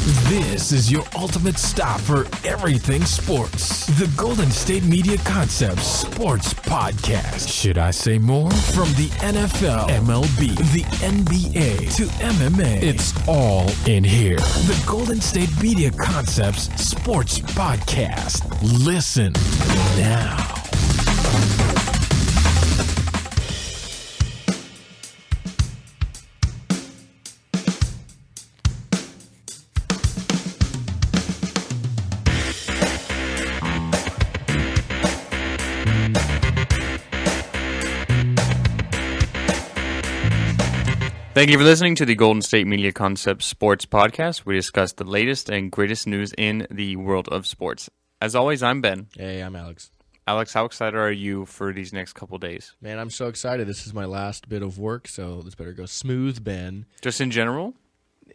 This is your ultimate stop for everything sports. The Golden State Media Concepts Sports Podcast. Should I say more? From the NFL, MLB, the NBA to MMA, it's all in here. The Golden State Media Concepts Sports Podcast. Listen now. Thank you for listening to the Golden State Media Concepts Sports Podcast. We discuss the latest and greatest news in the world of sports. As always, I'm Ben. Hey, I'm Alex. Alex, how excited are you for these next couple days? Man, I'm so excited. This is my last bit of work, so this better go smooth, Ben. Just in general?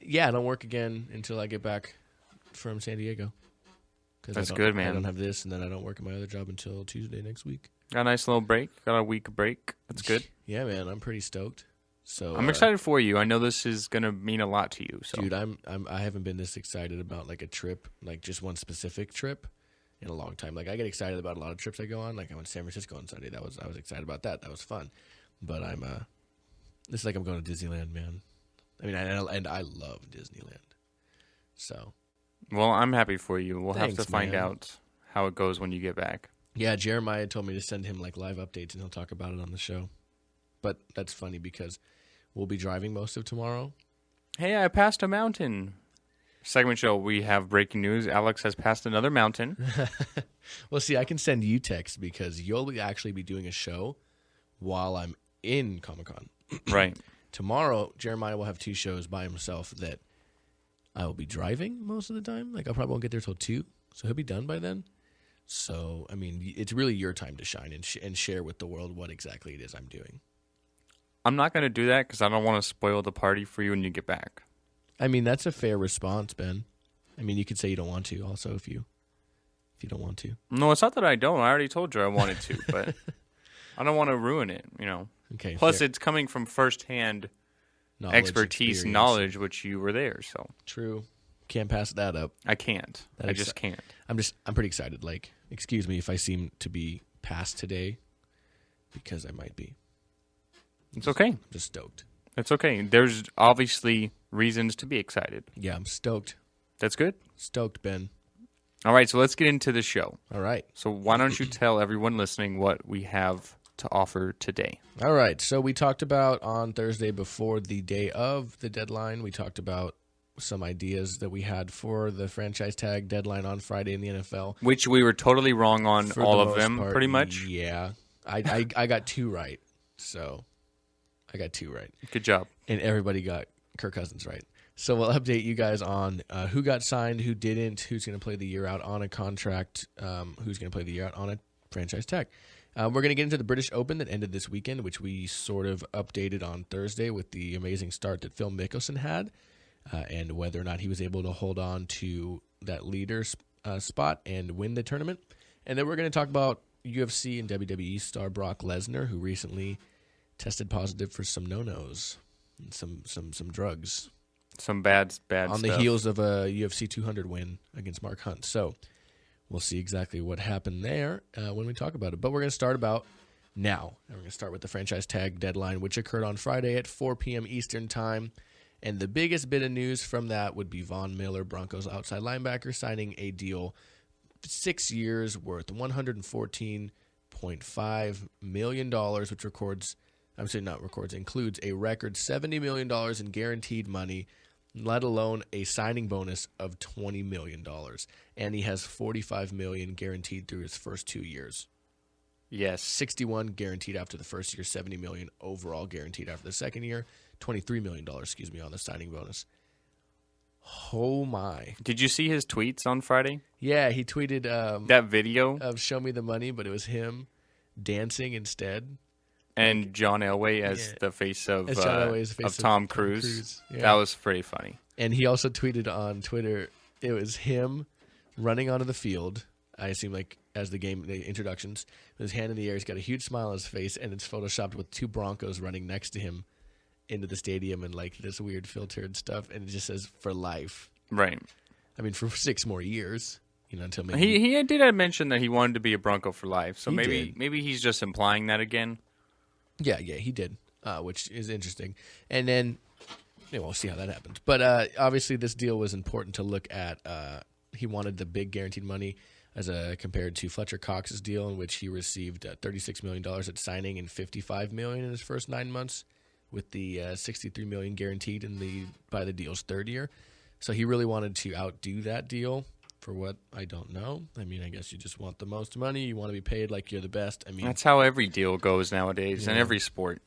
Yeah, I don't work again until I get back from San Diego. That's good, man. I don't have this, and then I don't work at my other job until Tuesday next week. Got a nice little break. Got a week break. That's good. Yeah, man, I'm pretty stoked. So I'm excited for you. I know this is going to mean a lot to you. So. Dude, I haven't been this excited about like a trip, like just one specific trip in a long time. Like I get excited about a lot of trips I go on. Like I went to San Francisco on Sunday. I was excited about that. That was fun. But this is like I'm going to Disneyland, man. I mean, and I love Disneyland. So. Well, I'm happy for you. We'll Thanks, have to find man. out how it goes when you get back. Yeah, Jeremiah told me to send him like live updates and he'll talk about it on the show. But that's funny because we'll be driving most of tomorrow. Hey, I passed a mountain. Segment show, we have breaking news. Alex has passed another mountain. Well, see, I can send you texts because you'll actually be doing a show while I'm in Comic-Con. Right. Tomorrow, Jeremiah will have two shows by himself that I will be driving most of the time. Like, I probably won't get there till 2, so he'll be done by then. So, I mean, it's really your time to shine and share with the world what exactly it is I'm doing. I'm not going to do that because I don't want to spoil the party for you when you get back. I mean, that's a fair response, Ben. I mean, you could say you don't want to also if you don't want to. No, it's not that I don't. I already told you I wanted to, but I don't want to ruin it, you know. Okay. Plus, fair. it's coming from firsthand Knowledge, expertise, experience. knowledge, which you were there, so. True. Can't pass that up. I can't. I just can't. I'm pretty excited. Like, excuse me if I seem to be past today because I might be. It's okay. I'm just stoked. It's okay. There's obviously reasons to be excited. Yeah, I'm stoked. That's good. Stoked, Ben. All right, so let's get into the show. All right. So why don't you tell everyone listening what we have to offer today? All right. So we talked about on Thursday before the day of the deadline, we talked about some ideas that we had for the franchise tag deadline on Friday in the NFL. Which we were totally wrong on For all the of most them, part, pretty much. Yeah. I got 2 right. So I got 2 right. Good job. And everybody got Kirk Cousins right. So we'll update you guys on who got signed, who didn't, who's going to play the year out on a contract, who's going to play the year out on a franchise tag. We're going to get into the British Open that ended this weekend, which we sort of updated on Thursday with the amazing start that Phil Mickelson had, and whether or not he was able to hold on to that leader spot and win the tournament. And then we're going to talk about UFC and WWE star Brock Lesnar, who recently tested positive for some no-nos and some drugs. Some bad on stuff. the heels of a UFC 200 win against Mark Hunt. So we'll see exactly what happened there when we talk about it. But we're going to start about now. And we're going to start with the franchise tag deadline, which occurred on Friday at 4 p.m. Eastern time. And the biggest bit of news from that would be Von Miller, Broncos outside linebacker, signing a deal 6 years worth $114.5 million, which includes a record $70 million in guaranteed money, let alone a signing bonus of $20 million. And he has $45 million guaranteed through his first 2 years. Yes. 61 guaranteed after the first year, $70 million overall guaranteed after the second year, $23 million, on the signing bonus. Oh my. Did you see his tweets on Friday? Yeah, he tweeted that video of Show Me the Money, but it was him dancing instead. And John Elway as the face of Tom Cruise. Yeah. That was pretty funny. And he also tweeted on Twitter, it was him running onto the field, I assume like as the introductions, with his hand in the air. He's got a huge smile on his face, and it's photoshopped with 2 Broncos running next to him into the stadium and like this weird filter and stuff. And it just says, "For life." Right. I mean, for 6 more years, until maybe He did mention that he wanted to be a Bronco for life. So He maybe he's just implying that again. Yeah, he did, which is interesting. And then we'll see how that happens. But obviously, this deal was important to look at. He wanted the big guaranteed money as compared to Fletcher Cox's deal, in which he received $36 million at signing and $55 million in his first 9 months, with the $63 million guaranteed by the deal's third year. So he really wanted to outdo that deal. For what, I don't know. I mean, I guess you just want the most money. You want to be paid like you're the best. I mean, that's how every deal goes nowadays in every sport.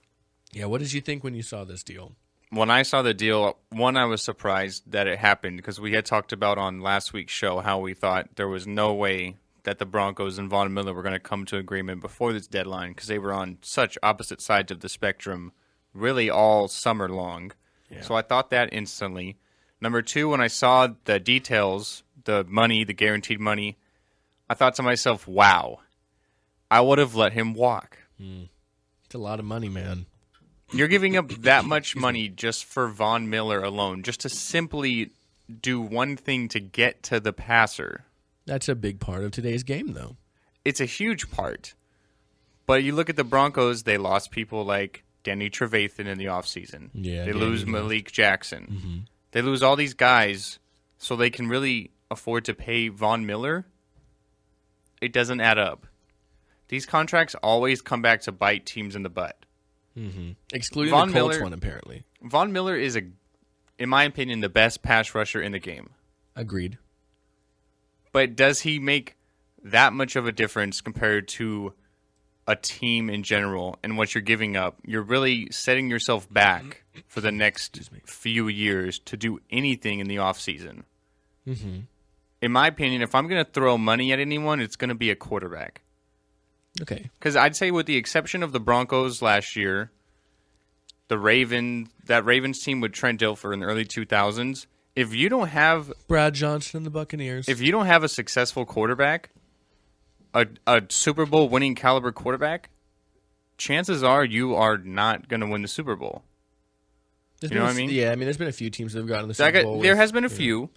Yeah, what did you think when you saw this deal? When I saw the deal, I was surprised that it happened because we had talked about on last week's show how we thought there was no way that the Broncos and Von Miller were going to come to agreement before this deadline because they were on such opposite sides of the spectrum really all summer long. Yeah. So I thought that instantly. Number two, when I saw the details, the money, the guaranteed money, I thought to myself, wow, I would have let him walk. It's a lot of money, man. You're giving up that much money just for Von Miller alone, just to simply do one thing to get to the passer. That's a big part of today's game, though. It's a huge part. But you look at the Broncos, they lost people like Danny Trevathan in the offseason. Yeah, they lose Malik Jackson. Mm-hmm. They lose all these guys so they can really afford to pay Von Miller. It doesn't add up. These contracts always come back to bite teams in the butt. Mm-hmm. Excluding Von the Colts Miller, one, apparently. Von Miller is, in my opinion, the best pass rusher in the game. Agreed. But does he make that much of a difference compared to a team in general and what you're giving up? You're really setting yourself back for the next few years to do anything in the offseason. Mm-hmm. In my opinion, if I'm going to throw money at anyone, it's going to be a quarterback. Okay. Because I'd say with the exception of the Broncos last year, that Ravens team with Trent Dilfer in the early 2000s, if you don't have Brad Johnson and the Buccaneers, if you don't have a successful quarterback, a Super Bowl winning caliber quarterback, chances are you are not going to win the Super Bowl. You know what I mean? Yeah, I mean, there's been a few teams that have gotten the Super Bowl. There has been a few.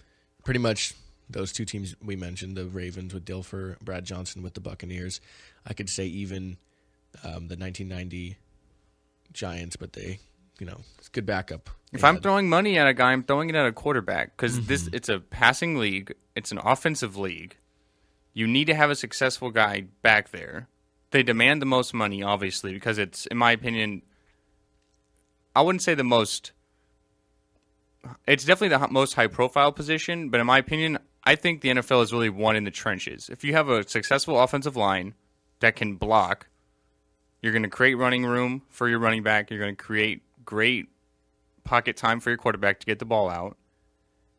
Pretty much those two teams we mentioned, the Ravens with Dilfer, Brad Johnson with the Buccaneers. I could say even the 1990 Giants, but they, it's good backup. If I'm throwing money at a guy, I'm throwing it at a quarterback because it's a passing league. It's an offensive league. You need to have a successful guy back there. They demand the most money, obviously, because it's, in my opinion, I wouldn't say the most. It's definitely the most high-profile position, but in my opinion, I think the NFL is really one in the trenches. If you have a successful offensive line that can block, you're going to create running room for your running back. You're going to create great pocket time for your quarterback to get the ball out.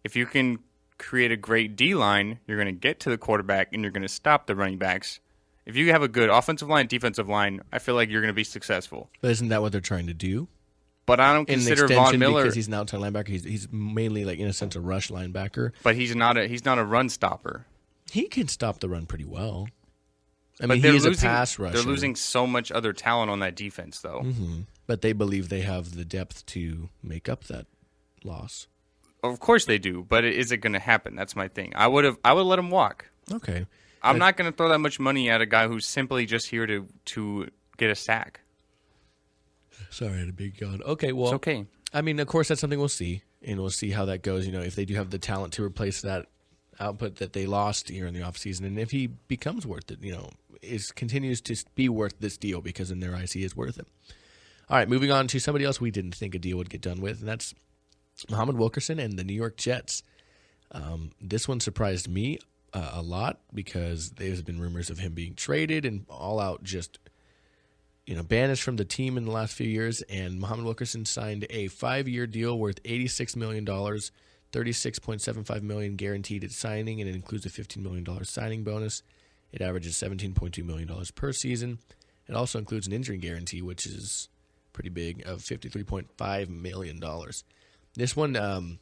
If you can create a great D-line, you're going to get to the quarterback and you're going to stop the running backs. If you have a good offensive line, defensive line, I feel like you're going to be successful. But isn't that what they're trying to do? But I don't consider Von Miller because he's an outside linebacker. He's mainly, like, in a sense, a rush linebacker. But he's not a run stopper. He can stop the run pretty well. I mean, he is a pass rusher. They're losing so much other talent on that defense, though. Mm-hmm. But they believe they have the depth to make up that loss. Of course they do, but is it going to happen? That's my thing. I would let him walk. Okay. I'm not going to throw that much money at a guy who's simply just here to get a sack. Sorry, I had a big yawn. Okay, well, it's okay. I mean, of course, that's something we'll see, and we'll see how that goes. If they do have the talent to replace that output that they lost here in the offseason, and if he becomes worth it, continues to be worth this deal because in their eyes he is worth it. All right, moving on to somebody else we didn't think a deal would get done with, and that's Muhammad Wilkerson and the New York Jets. This one surprised me a lot because there's been rumors of him being traded and all out just banished from the team in the last few years, and Muhammad Wilkerson signed a 5-year deal worth $86 million, $36.75 million guaranteed at signing, and it includes a $15 million signing bonus. It averages $17.2 million per season. It also includes an injury guarantee, which is pretty big, of $53.5 million. This one,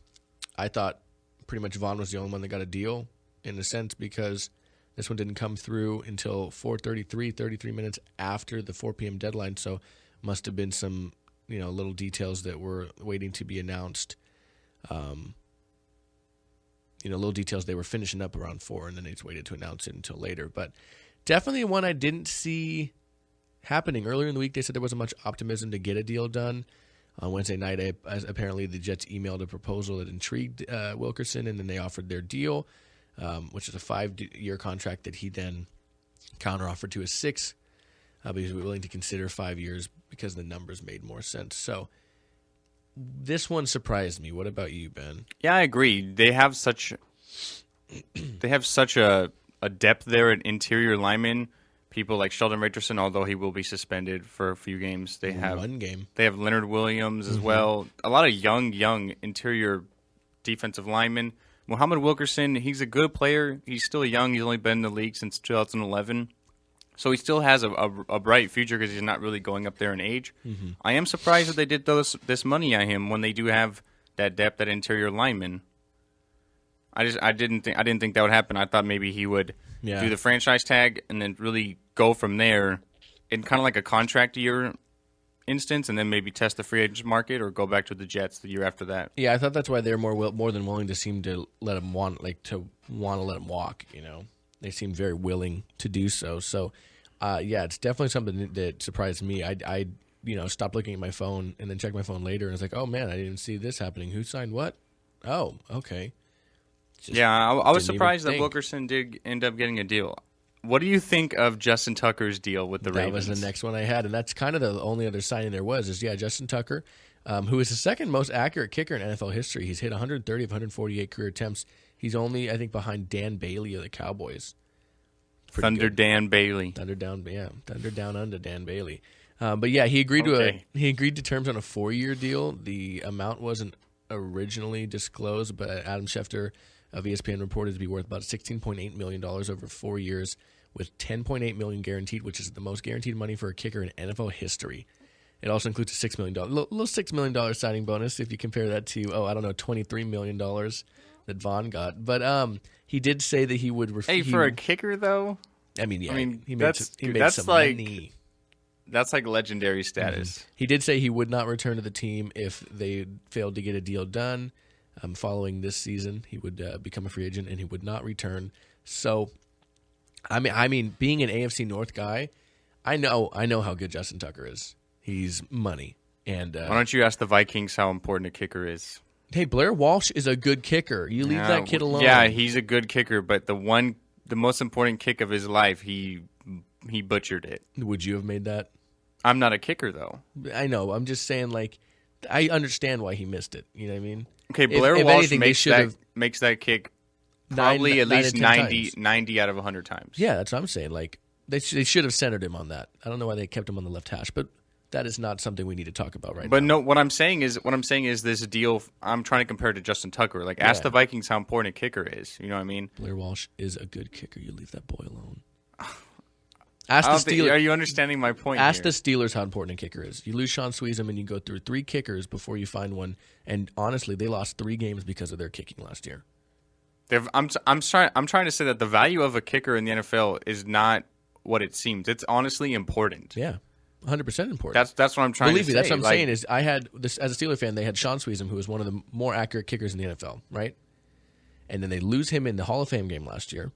I thought pretty much Vaughn was the only one that got a deal, in a sense, because this one didn't come through until 33 minutes after the 4 p.m. deadline, so must have been some little details that were waiting to be announced little details. They were finishing up around 4, and then they just waited to announce it until later. But definitely one I didn't see happening. Earlier in the week, they said there wasn't much optimism to get a deal done. On Wednesday night, apparently the Jets emailed a proposal that intrigued Wilkerson, and then they offered their deal, which is a 5-year contract that he then counteroffered to a 6, but he was willing to consider 5 years because the numbers made more sense. So this one surprised me. What about you, Ben? Yeah, I agree. They have such a depth there at interior linemen. People like Sheldon Richardson, although he will be suspended for a few games. They have one game. They have Leonard Williams as well. A lot of young interior defensive linemen. Muhammad Wilkerson, he's a good player. He's still young. He's only been in the league since 2011. So he still has a bright future because he's not really going up there in age. Mm-hmm. I am surprised that they did this money on him when they do have that depth at interior lineman. I didn't think that would happen. I thought maybe he would do the franchise tag and then really go from there in kind of like a contract year instance, and then maybe test the free agent market or go back to the Jets the year after that. Yeah, I thought that's why they're more than willing to seem to let him want to let him walk. They seem very willing to do so. So, it's definitely something that surprised me. I stopped looking at my phone and then checked my phone later and was like, oh man, I didn't see this happening. Who signed what? Oh, okay. I was surprised that Wilkerson did end up getting a deal. What do you think of Justin Tucker's deal with the Ravens? That was the next one I had, and that's kind of the only other signing there was. Justin Tucker, who is the second most accurate kicker in NFL history. He's hit 130 of 148 career attempts. He's only, I think, behind Dan Bailey of the Cowboys. Thunder good. Dan Bailey. Thunder down under Dan Bailey. But yeah, he agreed to terms on a 4-year deal. The amount wasn't originally disclosed, but Adam Schefter of ESPN reported to be worth about $16.8 million over 4 years, with $10.8 million guaranteed, which is the most guaranteed money for a kicker in NFL history. It also includes a $6 million, little $6 million signing bonus if you compare that to $23 million that Vaughn got. But he did say that he would. For a kicker though, he made some money. That's like legendary status. Mm-hmm. He did say he would not return to the team if they failed to get a deal done. Following this season, he would become a free agent and he would not return. So, I mean, being an AFC North guy, I know how good Justin Tucker is. He's money. And why don't you ask the Vikings how important a kicker is? Hey, Blair Walsh is a good kicker. You leave that kid alone. Yeah, he's a good kicker, but the most important kick of his life, he butchered it. Would you have made that? I'm not a kicker though. I know. I'm just saying, I understand why he missed it. You know what I mean? Okay, Blair Walsh makes that kick probably at least 90 out of 100 times. Yeah, that's what I'm saying. They should have centered him on that. I don't know why they kept him on the left hash, but that is not something we need to talk about right now. But no, what I'm saying is this deal. I'm trying to compare it to Justin Tucker. Ask the Vikings how important a kicker is. You know what I mean? Blair Walsh is a good kicker. You leave that boy alone. Ask the Steelers. Are you understanding my point? Ask the Steelers how important a kicker is. You lose Sean Sweezum and you go through 3 kickers before you find one. And honestly, they lost 3 games because of their kicking last year. I'm trying to say that the value of a kicker in the NFL is not what it seems. It's honestly important. Yeah, 100% important. That's what I'm trying to say. Believe me, that's what I'm saying. Is I had this as a Steeler fan. They had Sean Sweezum, who was one of the more accurate kickers in the NFL, right? And then they lose him in the Hall of Fame game last year.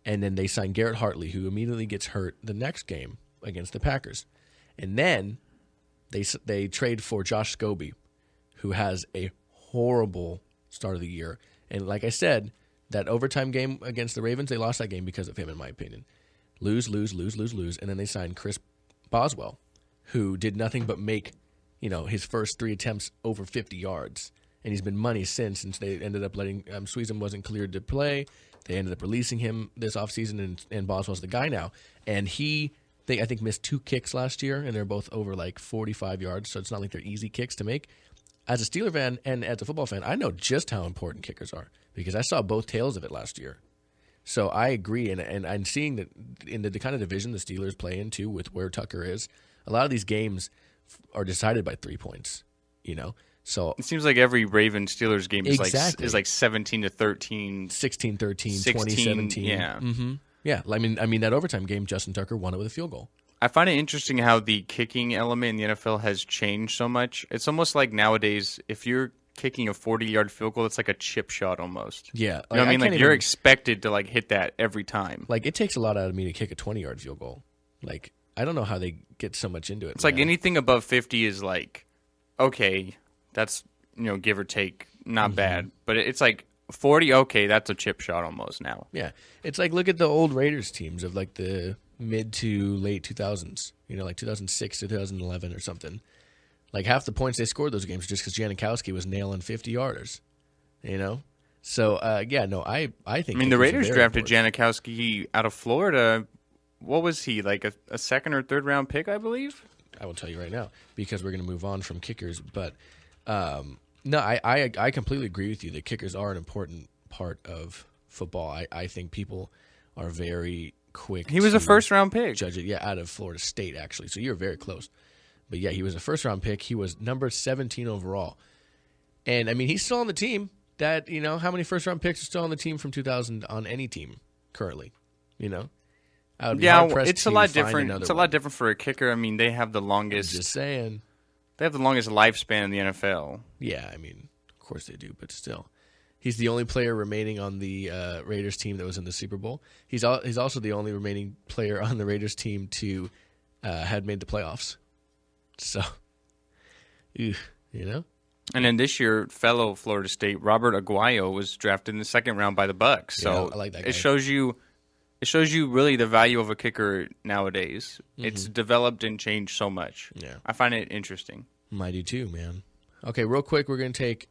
And then they sign Garrett Hartley, who immediately gets hurt the next game against the Packers. And then they trade for Josh Scobie, who has a horrible start of the year. And like I said, that overtime game against the Ravens, they lost that game because of him, in my opinion. Lose. And then they signed Chris Boswell, who did nothing but make his first 3 attempts over 50 yards. And he's been money since they ended up letting Sweezum wasn't cleared to play. They ended up releasing him this offseason, and Boswell's the guy now. And they I think missed 2 kicks last year, and they're both over 45 yards, so it's not like they're easy kicks to make. As a Steeler fan and as a football fan, I know just how important kickers are because I saw both tails of it last year. So I agree, and I'm seeing that in the kind of division the Steelers play into with where Tucker is, a lot of these games are decided by 3 points, So it seems like every Ravens Steelers game is exactly. like 17-13, 16-13, 20-17. Yeah. Mm-hmm. Yeah. I mean that overtime game, Justin Tucker won it with a field goal. I find it interesting how the kicking element in the NFL has changed so much. It's almost like nowadays, if you're kicking a 40-yard field goal, it's like a chip shot almost. Yeah. You know what I mean? Like, you're expected to, like, hit that every time. Like, it takes a lot out of me to kick a 20-yard field goal. Like, I don't know how they get so much into it. It's like anything above 50 is like, okay, that's, give or take, not bad. But it's like 40, okay, that's a chip shot almost now. Yeah. It's like, look at the old Raiders teams of, like, the mid to late 2000s. Like 2006 to 2011 or something. Like, half the points they scored those games just because Janikowski was nailing 50-yarders. So, I think... the Raiders drafted Janikowski out of Florida. What was he, like a second or third round pick, I believe? I will tell you right now because we're going to move on from kickers. But, no, I completely agree with you that kickers are an important part of football. I think people are very quick. He was a first-round pick. Judge it, out of Florida State, actually. So you're very close. But, yeah, he was a first-round pick. He was number 17 overall. And, he's still on the team. That, how many first-round picks are still on the team from 2000 on any team currently? It's a lot different. It's a lot different for a kicker. They have the longest. I'm just saying. They have the longest lifespan in the NFL. Yeah, of course they do, but still. He's the only player remaining on the Raiders team that was in the Super Bowl. He's also the only remaining player on the Raiders team to had made the playoffs. So, And then this year, fellow Florida State Robert Aguayo was drafted in the second round by the Bucs. So I like that guy. It shows you really the value of a kicker nowadays. Mm-hmm. It's developed and changed so much. Yeah, I find it interesting. I do too, man. Okay, real quick, we're going to take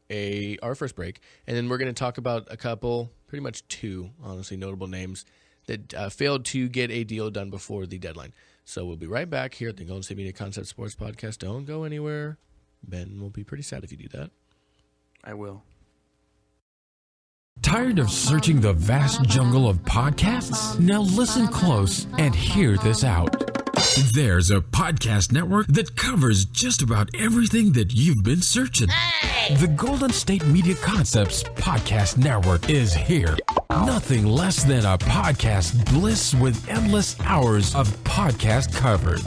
our first break, and then we're going to talk about a couple, pretty much two, honestly, notable names that failed to get a deal done before the deadline. So we'll be right back here at the Golden State Media Concept Sports Podcast. Don't go anywhere. Ben will be pretty sad if you do that. I will. Tired of searching the vast jungle of podcasts? Now listen close and hear this out. There's a podcast network that covers just about everything that you've been searching. Hey! The Golden State Media Concepts Podcast Network is here. Nothing less than a podcast bliss with endless hours of podcast coverage.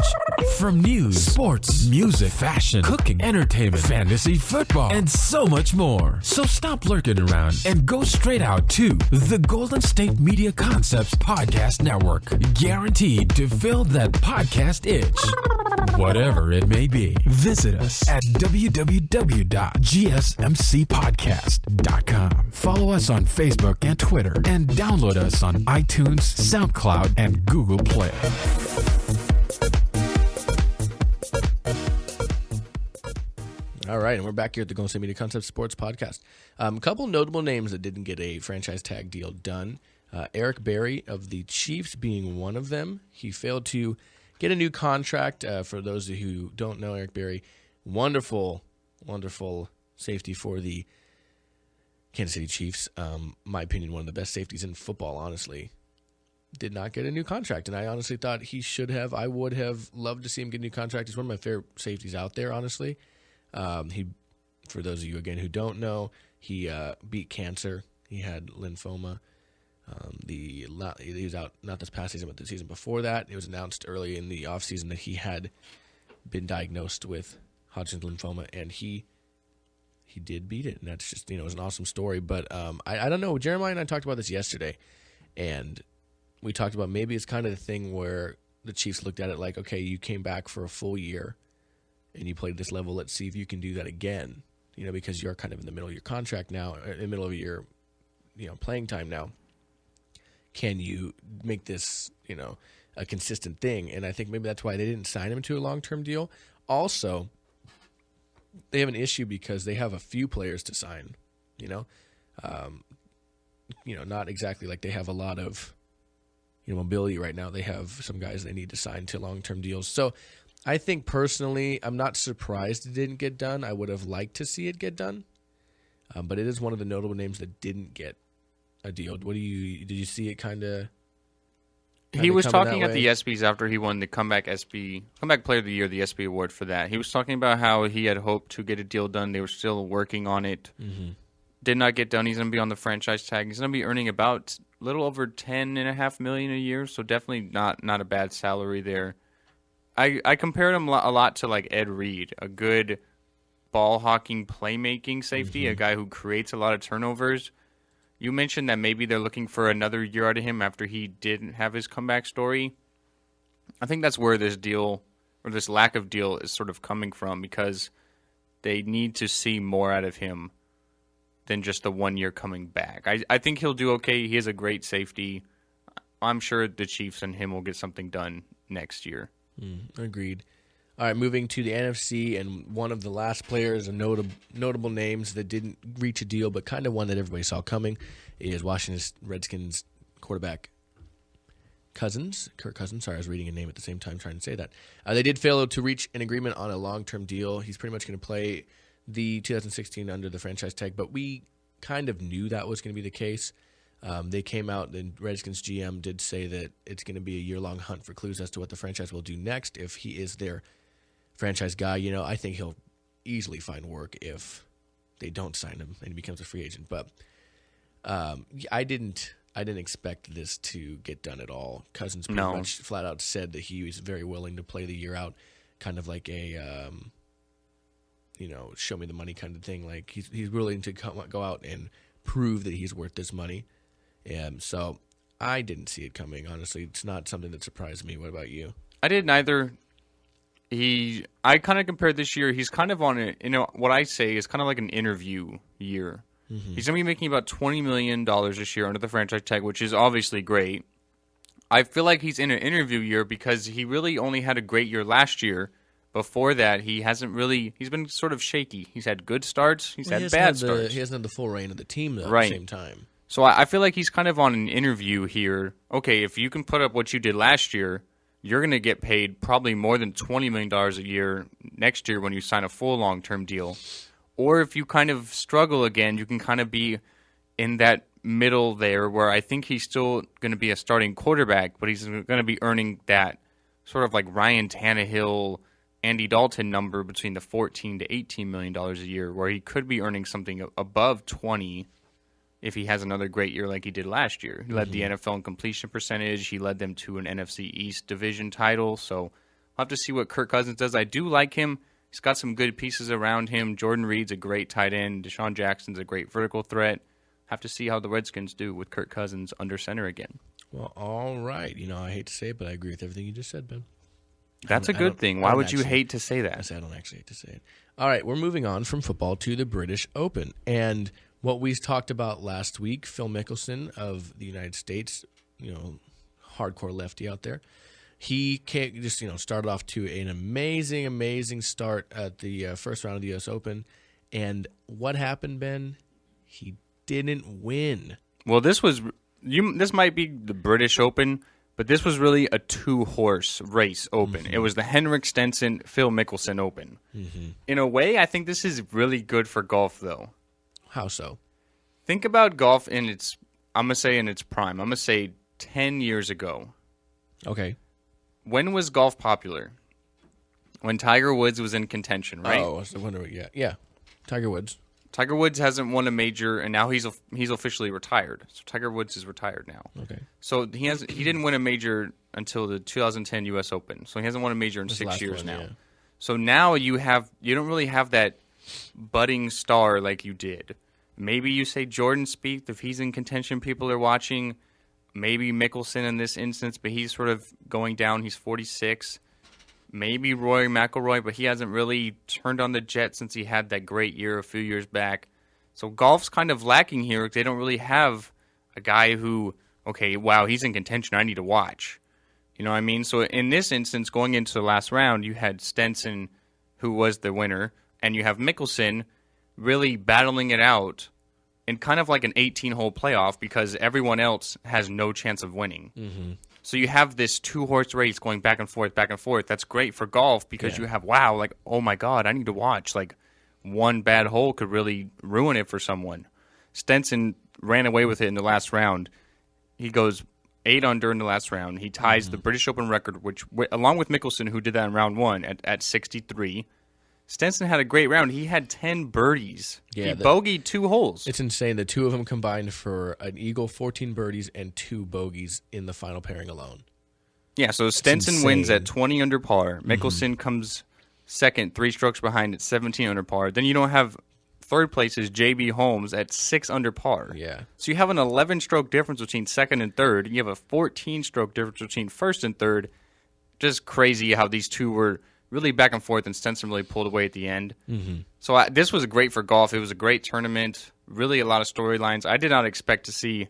From news, sports, music, fashion, cooking, entertainment, fantasy, football, and so much more. So stop lurking around and go straight out to the Golden State Media Concepts Podcast Network. Guaranteed to fill that podcast itch. Whatever it may be. Visit us at www.gsmcpodcast.com. Follow us on Facebook and Twitter, and download us on iTunes, SoundCloud, and Google Play. All right, and we're back here at the Golden State Media Concept Sports Podcast. A couple notable names that didn't get a franchise tag deal done. Eric Berry of the Chiefs being one of them. He failed to get a new contract. For those who don't know, Eric Berry, wonderful, wonderful safety for the Kansas City Chiefs. My opinion, one of the best safeties in football, honestly. Did not get a new contract, and I honestly thought he should have. I would have loved to see him get a new contract. He's one of my favorite safeties out there, honestly. He, for those of you, again, who don't know, he beat cancer. He had lymphoma. He was out not this past season, but the season before that. It was announced early in the offseason that he had been diagnosed with Hodgkin's lymphoma, and he did beat it. And that's just, it was an awesome story. But I don't know. Jeremiah and I talked about this yesterday, and we talked about maybe it's kind of the thing where the Chiefs looked at it like, okay, you came back for a full year, and you played this level. Let's see if you can do that again, because you're kind of in the middle of your contract now, in the middle of your, playing time now. Can you make this, a consistent thing? And I think maybe that's why they didn't sign him to a long-term deal. Also, they have an issue because they have a few players to sign, not exactly like they have a lot of, mobility right now. They have some guys they need to sign to long-term deals. So I think personally, I'm not surprised it didn't get done. I would have liked to see it get done. But it is one of the notable names that didn't get a deal. Did you see it kind of? He was talking at the ESPYs after he won the Comeback Player of the Year, the ESPY award for that. He was talking about how he had hoped to get a deal done. They were still working on it. Mm-hmm. Did not get done. He's going to be on the franchise tag. He's going to be earning about a little over $10.5 million a year, so definitely not a bad salary there. I compared him a lot to like Ed Reed, a good ball-hawking, playmaking safety, a guy who creates a lot of turnovers. You mentioned that maybe they're looking for another year out of him after he didn't have his comeback story. I think that's where this deal, or this lack of deal, is sort of coming from, because they need to see more out of him than just the 1 year coming back. I think he'll do okay. He is a great safety. I'm sure the Chiefs and him will get something done next year. Agreed. All right, moving to the NFC, and one of the last players and notable names that didn't reach a deal, but kind of one that everybody saw coming, is Washington Redskins quarterback Kirk Cousins. Sorry, I was reading a name at the same time trying to say that. They did fail to reach an agreement on a long-term deal. He's pretty much going to play the 2016 under the franchise tag, but we kind of knew that was going to be the case. They came out, the Redskins GM did say that it's going to be a year-long hunt for clues as to what the franchise will do next if he is their franchise guy. I think he'll easily find work if they don't sign him and he becomes a free agent. But I didn't expect this to get done at all. Cousins pretty much flat out said that he was very willing to play the year out, kind of like a show me the money kind of thing. Like he's willing to go out and prove that he's worth this money. So I didn't see it coming. Honestly, it's not something that surprised me. What about you? I didn't either. I kind of compared this year. He's kind of on what I say is kind of like an interview year. Mm-hmm. He's going to be making about $20 million this year under the franchise tag, which is obviously great. I feel like he's in an interview year because he really only had a great year last year. Before that, he's been sort of shaky. He's had good starts. He's had bad starts. He hasn't had the full reign of the team, though, right. At the same time. So I feel like he's kind of on an interview here. Okay, if you can put up what you did last year, you're going to get paid probably more than $20 million a year next year when you sign a full long-term deal. Or if you kind of struggle again, you can kind of be in that middle there where I think he's still going to be a starting quarterback, but he's going to be earning that sort of like Ryan Tannehill, Andy Dalton number between the $14 to $18 million a year, where he could be earning something above 20 if he has another great year like he did last year. He led the NFL in completion percentage. He led them to an NFC East division title. So we'll have to see what Kirk Cousins does. I do like him. He's got some good pieces around him. Jordan Reed's a great tight end. Deshaun Jackson's a great vertical threat. Have to see how the Redskins do with Kirk Cousins under center again. Well, all right. I hate to say it, but I agree with everything you just said, Ben. That's a good thing. Why would you hate to say that? I don't actually hate to say it. All right, we're moving on from football to the British Open. And what we talked about last week, Phil Mickelson of the United States, hardcore lefty out there, he just started off to an amazing start at the first round of the U.S. Open. And what happened, Ben? He didn't win. Well, this might be the British Open, but this was really a two-horse race open. Mm-hmm. It was the Henrik Stenson, Phil Mickelson Open. Mm-hmm. In a way, I think this is really good for golf, though. How so? Think about golf in its prime. I'm going to say 10 years ago. Okay. When was golf popular? When Tiger Woods was in contention, right? Oh, I wonder. Yeah. Tiger Woods. Tiger Woods hasn't won a major, and now he's officially retired. So Tiger Woods is retired now. Okay. So he didn't win a major until the 2010 U.S. Open. So he hasn't won a major in 6 years now. Yeah. So now you don't really have that budding star like you did. Maybe you say Jordan Spieth if he's in contention. People are watching. Maybe Mickelson in this instance, but he's sort of going down. He's 46. Maybe Rory McIlroy, but he hasn't really turned on the jet since he had that great year a few years back. So golf's kind of lacking here. They don't really have a guy who, okay, wow, he's in contention. I need to watch. You know what I mean? So in this instance, going into the last round, you had Stenson, who was the winner, and you have Mickelson really battling it out in kind of like an 18-hole playoff because everyone else has no chance of winning. Mm-hmm. So you have this two-horse race going back and forth. That's great for golf because you have, wow, like, oh, my God, I need to watch. Like, one bad hole could really ruin it for someone. Stenson ran away with it in the last round. He goes 8 under in the last round. He ties the British Open record, which, along with Mickelson, who did that in round 1 at 63. Stenson had a great round. He had 10 birdies. Yeah, he bogeyed 2 holes. It's insane. The two of them combined for an eagle, 14 birdies, and 2 bogeys in the final pairing alone. Yeah, so Stenson wins at 20 under par. Mickelson comes second, 3 strokes behind at 17 under par. Then you don't have third place is J.B. Holmes at 6 under par. Yeah. So you have an 11-stroke difference between second and third. And you have a 14-stroke difference between first and third. Just crazy how these two were really back and forth, and Stenson really pulled away at the end. Mm-hmm. So this was great for golf. It was a great tournament. Really a lot of storylines. I did not expect to see,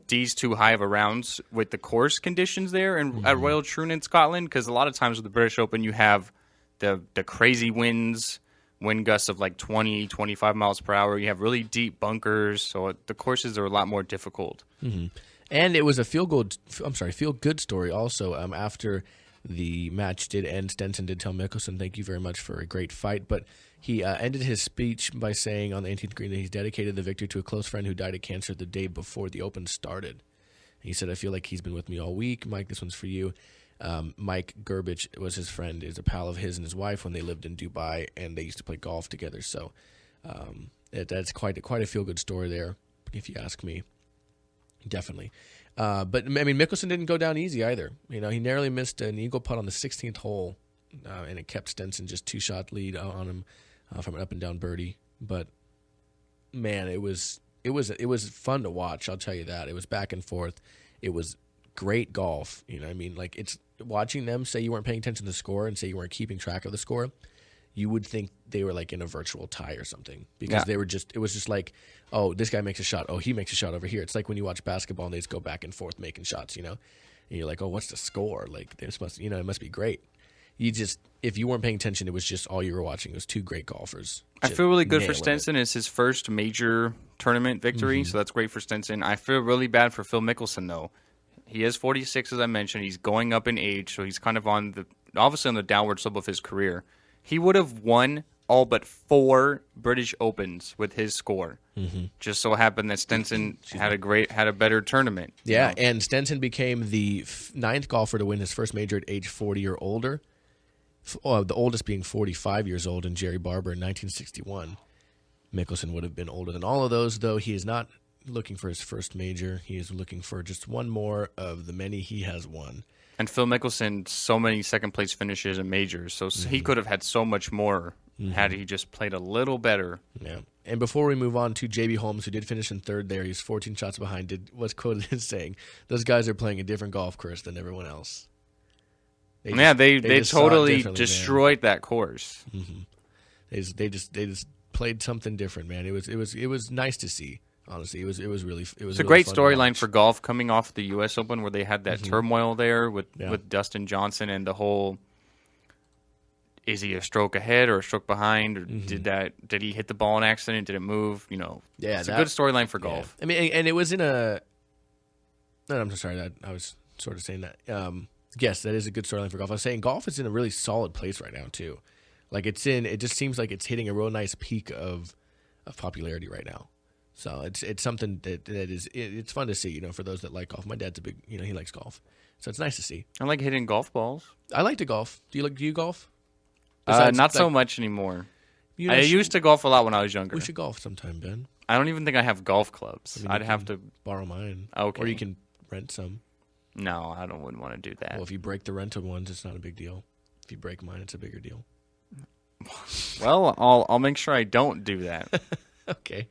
these two high of a rounds with the course conditions there at Royal Troon in Scotland, because a lot of times with the British Open you have the crazy wind gusts of like 20, 25 miles per hour. You have really deep bunkers, so the courses are a lot more difficult. Mm-hmm. And it was a feel-good story also. After the match did end, Stenson did tell Mickelson, thank you very much for a great fight, but he ended his speech by saying on the 18th green that he's dedicated the victory to a close friend who died of cancer the day before the Open started. He said, I feel like he's been with me all week. Mike, this one's for you. Mike Gerbich was his friend, is a pal of his and his wife when they lived in Dubai, and they used to play golf together. So that's quite a feel-good story there, if you ask me. Definitely. But, I mean, Mickelson didn't go down easy either. He narrowly missed an eagle putt on the 16th hole, and it kept Stenson just 2-shot lead on him from an up-and-down birdie. But, man, it was fun to watch, I'll tell you that. It was back and forth. It was great golf. Like, it's watching them say you weren't paying attention to the score and say you weren't keeping track of the score. You would think they were like in a virtual tie or something, because it was just like, oh, this guy makes a shot. Oh, he makes a shot over here. It's like when you watch basketball and they just go back and forth making shots, and you're like, oh, what's the score? Like, this must, it must be great. If you weren't paying attention, it was just all you were watching. It was two great golfers. I feel really good for Stenson. It's his first major tournament victory, so that's great for Stenson. I feel really bad for Phil Mickelson, though. He is 46, as I mentioned. He's going up in age, so he's kind of obviously on the downward slope of his career. He would have won all but 4 British Opens with his score. Mm-hmm. Just so happened that Stenson had a better tournament. Yeah, and Stenson became the 9th golfer to win his first major at age 40 or older. The oldest being 45 years old, and Jerry Barber in 1961. Mickelson would have been older than all of those, though he is not looking for his first major. He is looking for just one more of the many he has won. And Phil Mickelson, so many second-place finishes in majors, so he could have had so much more had he just played a little better. Yeah. And before we move on to J.B. Holmes, who did finish in third there, he's 14 shots behind, was quoted as saying, those guys are playing a different golf course than everyone else. They totally destroyed that course. Mm-hmm. They just played something different, man. It was nice to see. Honestly, it's a great storyline for golf coming off the U.S. Open, where they had that turmoil there with Dustin Johnson and the whole, is he a stroke ahead or a stroke behind, or did he hit the ball in accident? Did it move? It's a good storyline for golf. I mean, and it was in a. No, I'm sorry. I was sort of saying that. Yes, that is a good storyline for golf. I was saying golf is in a really solid place right now too. Like it just seems like it's hitting a real nice peak of popularity right now. So it's something that is it's fun to see, for those that like golf. My dad's a big, he likes golf, so it's nice to see. I like hitting golf balls. I like to golf. Do you golf? Not so much anymore. I used to golf a lot when I was younger. We should golf sometime, Ben. I don't even think I have golf clubs. I'd have to borrow mine. Okay, or you can rent some. No, I wouldn't want to do that. Well, if you break the rented ones, it's not a big deal. If you break mine, it's a bigger deal. Well, I'll make sure I don't do that. Okay.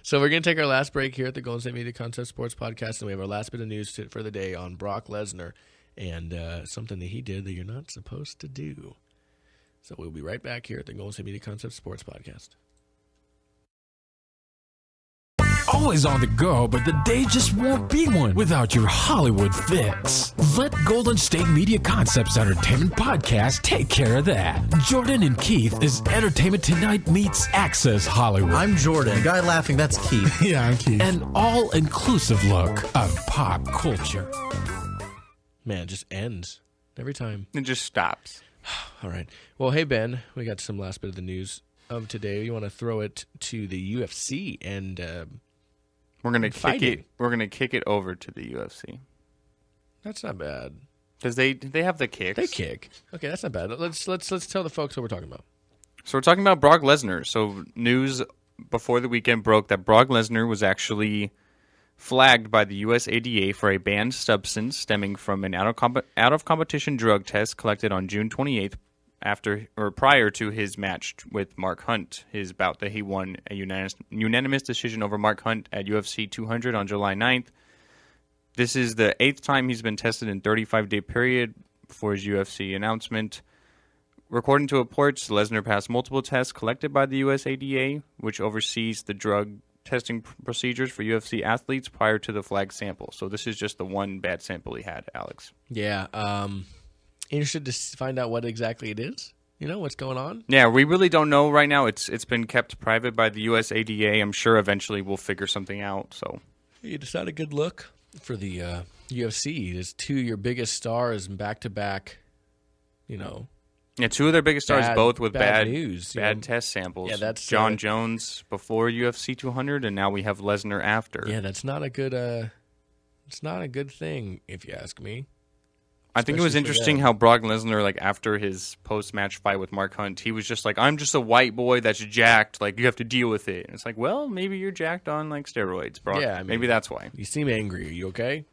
So we're going to take our last break here at the Golden State Media Concept Sports Podcast, and we have our last bit of news for the day on Brock Lesnar and something that he did that you're not supposed to do. So we'll be right back here at the Golden State Media Concept Sports Podcast. Always on the go, but the day just won't be one without your Hollywood fix. Let Golden State Media Concepts Entertainment Podcast take care of that. Jordan and Keith is Entertainment Tonight meets Access Hollywood. I'm Jordan. The guy laughing, that's Keith. Yeah, I'm Keith. An all-inclusive look of pop culture. Man, it just ends every time. It just stops. All right. Well, hey, Ben, we got some last bit of the news of today. You want to throw it to the UFC and... We're gonna kick it. We're gonna kick it over to the UFC. That's not bad. Because they have the kicks. They kick. Okay, that's not bad. Let's tell the folks what we're talking about. So we're talking about Brock Lesnar. So news before the weekend broke that Brock Lesnar was actually flagged by the USADA for a banned substance stemming from an out of competition drug test collected on June 28th after or prior to his match with Mark Hunt, his bout that he won a unanimous decision over Mark Hunt at UFC 200 on July 9th. This is the 8th time he's been tested in 35-day period before his UFC announcement. According to reports, Lesnar passed multiple tests collected by the USADA, which oversees the drug testing procedures for UFC athletes prior to the flag sample. So this is just the one bad sample he had, Alex. Yeah. Interested to find out what exactly it is. You know, what's going on? Yeah, we really don't know right now. It's been kept private by the USADA. I'm sure eventually we'll figure something out. So It's not a good look for the UFC. There's two of your biggest stars back-to-back, you know. Yeah, two of their biggest stars, both with bad news, bad test samples. Yeah, that's John Jones before UFC 200, and now we have Lesnar after. Yeah, that's not a good. It's not a good thing, if you ask me. I think it was interesting how Brock Lesnar, like after his post-match fight with Mark Hunt, he was just like, "I'm just a white boy that's jacked. Like you have to deal with it." And it's like, well, maybe you're jacked on like steroids, Brock. Yeah, I mean, maybe that's why. You seem angry. Are you okay?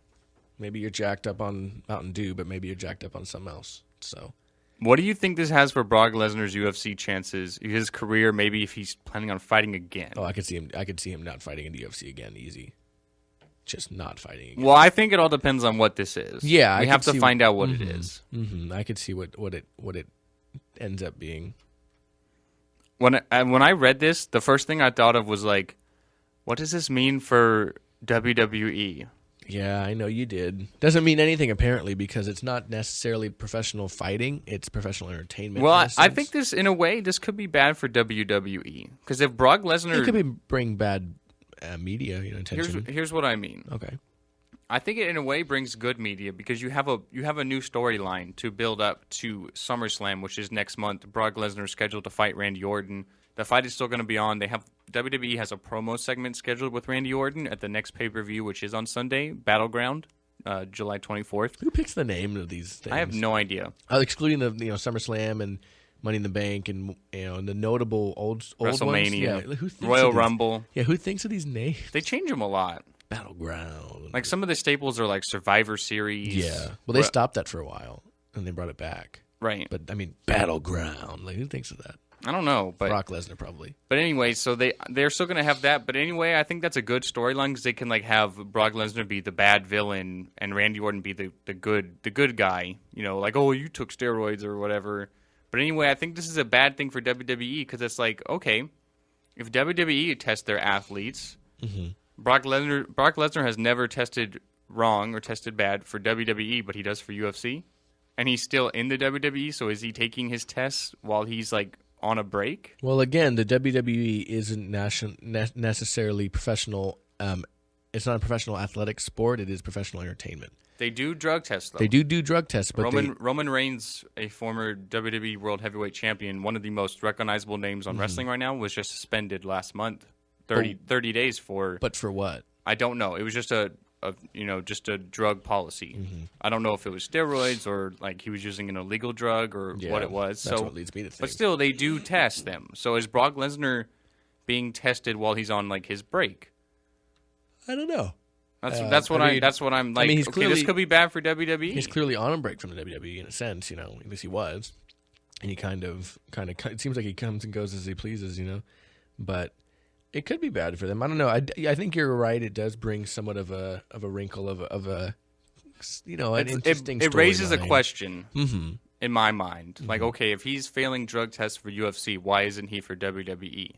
Maybe you're jacked up on Mountain Dew, but maybe you're jacked up on something else. So. What do you think this has for Brock Lesnar's UFC chances, his career, maybe if he's planning on fighting again? Oh, I could see him not fighting in the UFC again, easy. Just not fighting again. Well, I think it all depends on what this is. Yeah, we have to find out what it is. Mm-hmm. I could see what it ends up being. When I read this, the first thing I thought of was like, what does this mean for WWE? Yeah, I know you did. Doesn't mean anything apparently because it's not necessarily professional fighting; it's professional entertainment. Well, I think this, in a way, this could be bad for WWE because if Brock Lesnar, it could bring bad media, attention. Here's what I mean. Okay, I think it in a way brings good media because you have a new storyline to build up to SummerSlam, which is next month. Brock Lesnar is scheduled to fight Randy Orton. The fight is still going to be on. WWE has a promo segment scheduled with Randy Orton at the next pay-per-view, which is on Sunday, Battleground, July 24th. Who picks the name of these things? I have no idea. Excluding the SummerSlam and Money in the Bank and the notable old WrestleMania, ones. Yeah, who thinks Royal of these? Rumble. Yeah, who thinks of these names? They change them a lot. Battleground. Like some of the staples are like Survivor Series. Yeah. Well, they stopped that for a while and they brought it back. Right. But I mean, Battleground. Like, who thinks of that? I don't know, but Brock Lesnar probably. But anyway, so they're still going to have that. But anyway, I think that's a good storyline because they can like have Brock Lesnar be the bad villain and Randy Orton be the good guy. Like, oh, you took steroids or whatever. But anyway, I think this is a bad thing for WWE because it's like, okay, if WWE tests their athletes, Brock Lesnar has never tested wrong or tested bad for WWE, but he does for UFC, and he's still in the WWE. So is he taking his tests while he's like on a break? Well, again, the WWE isn't necessarily professional. It's not a professional athletic sport. It is professional entertainment. They do drug tests, though. They do drug tests, but Roman Reigns, a former WWE World Heavyweight Champion, one of the most recognizable names on wrestling right now, was just suspended last month, 30 days for. But for what? I don't know. It was just a drug policy. I don't know if it was steroids or like he was using an illegal drug or what it was. That's what leads me to think. But still, they do test them. So is Brock Lesnar being tested while he's on like his break? I don't know. That's what I'm like. He's clearly, this could be bad for WWE. He's clearly on a break from the WWE in a sense, at least he was, and he kind of. It seems like he comes and goes as he pleases, but it could be bad for them. I don't know. I think you're right. It does bring somewhat of a wrinkle of an interesting. It raises a question in my mind. Mm-hmm. Like, okay, if he's failing drug tests for UFC, why isn't he for WWE?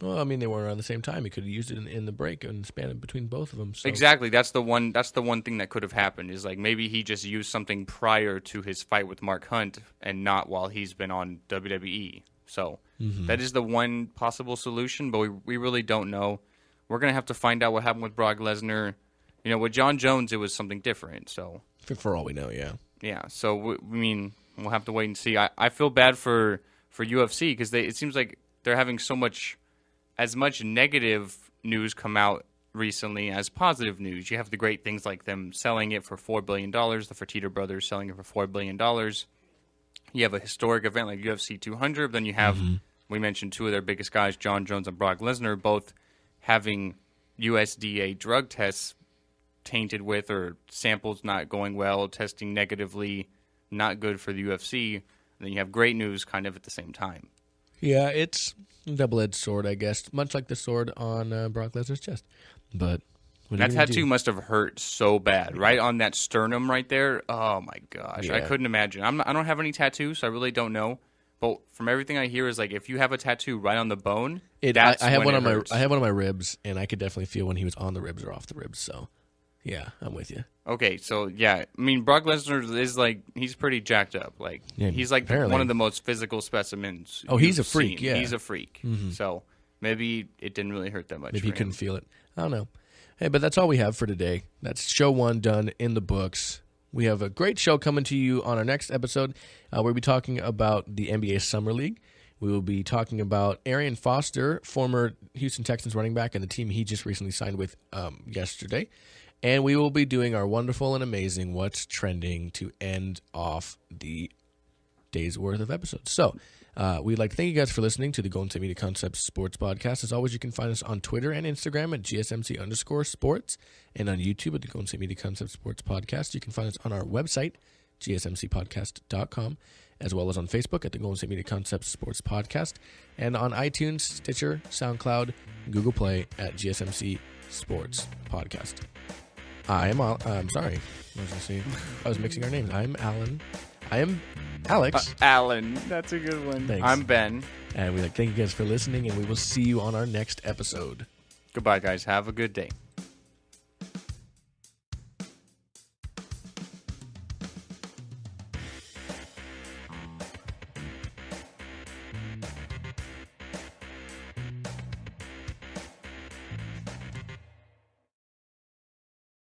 Well, I mean, they weren't around the same time. He could have used it in the break and span it between both of them. So. Exactly. That's the one thing that could have happened is like maybe he just used something prior to his fight with Mark Hunt and not while he's been on WWE. So that is the one possible solution, but we really don't know. We're going to have to find out what happened with Brock Lesnar. With John Jones, it was something different. So for all we know, yeah. Yeah. So we'll have to wait and see. I feel bad for UFC because it seems like they're having as much negative news come out recently as positive news. You have the great things like them selling it for $4 billion, the Fertitta brothers selling it for $4 billion. You have a historic event like UFC 200. Then you have, we mentioned two of their biggest guys, John Jones and Brock Lesnar, both having USDA drug tests tainted with or samples not going well, testing negatively, not good for the UFC. And then you have great news kind of at the same time. Yeah, it's a double-edged sword, I guess, much like the sword on Brock Lesnar's chest. But what are That you gonna tattoo do? must have hurt so bad, right on that sternum right there. Oh my gosh, I Yeah. couldn't imagine. I don't have any tattoos, so I really don't know. But from everything I hear, is like if you have a tattoo right on the bone, that's I have when one it on hurts. my I have one on my ribs, and I could definitely feel when he was on the ribs or off the ribs. So, yeah, I'm with you. Okay, so yeah, I mean Brock Lesnar is like he's pretty jacked up. Like Yeah, he's like apparently. one of the most physical specimens. Oh, he's you've a freak, seen. yeah. He's a freak. So maybe it didn't really hurt that much. Maybe for he him. couldn't feel it. I don't know. Hey, but that's all we have for today. That's show 1 done in the books. We have a great show coming to you on our next episode. We'll be talking about the NBA Summer League. We will be talking about Arian Foster, former Houston Texans running back, and the team he just recently signed with yesterday. And we will be doing our wonderful and amazing What's Trending to end off the day's worth of episodes. So we'd like to thank you guys for listening to the Golden State Media Concepts Sports Podcast. As always, you can find us on Twitter and Instagram at GSMC_sports and on YouTube at the Golden State Media Concepts Sports Podcast. You can find us on our website, GSMCpodcast.com, as well as on Facebook at the Golden State Media Concepts Sports Podcast, and on iTunes, Stitcher, SoundCloud, Google Play at GSMC Sports Podcast. I'm sorry. I was mixing our names. I'm Alan. I am Alex. Alan, that's a good one. Thanks. I'm Ben. And we'd like to thank you guys for listening, and we will see you on our next episode. Goodbye, guys. Have a good day.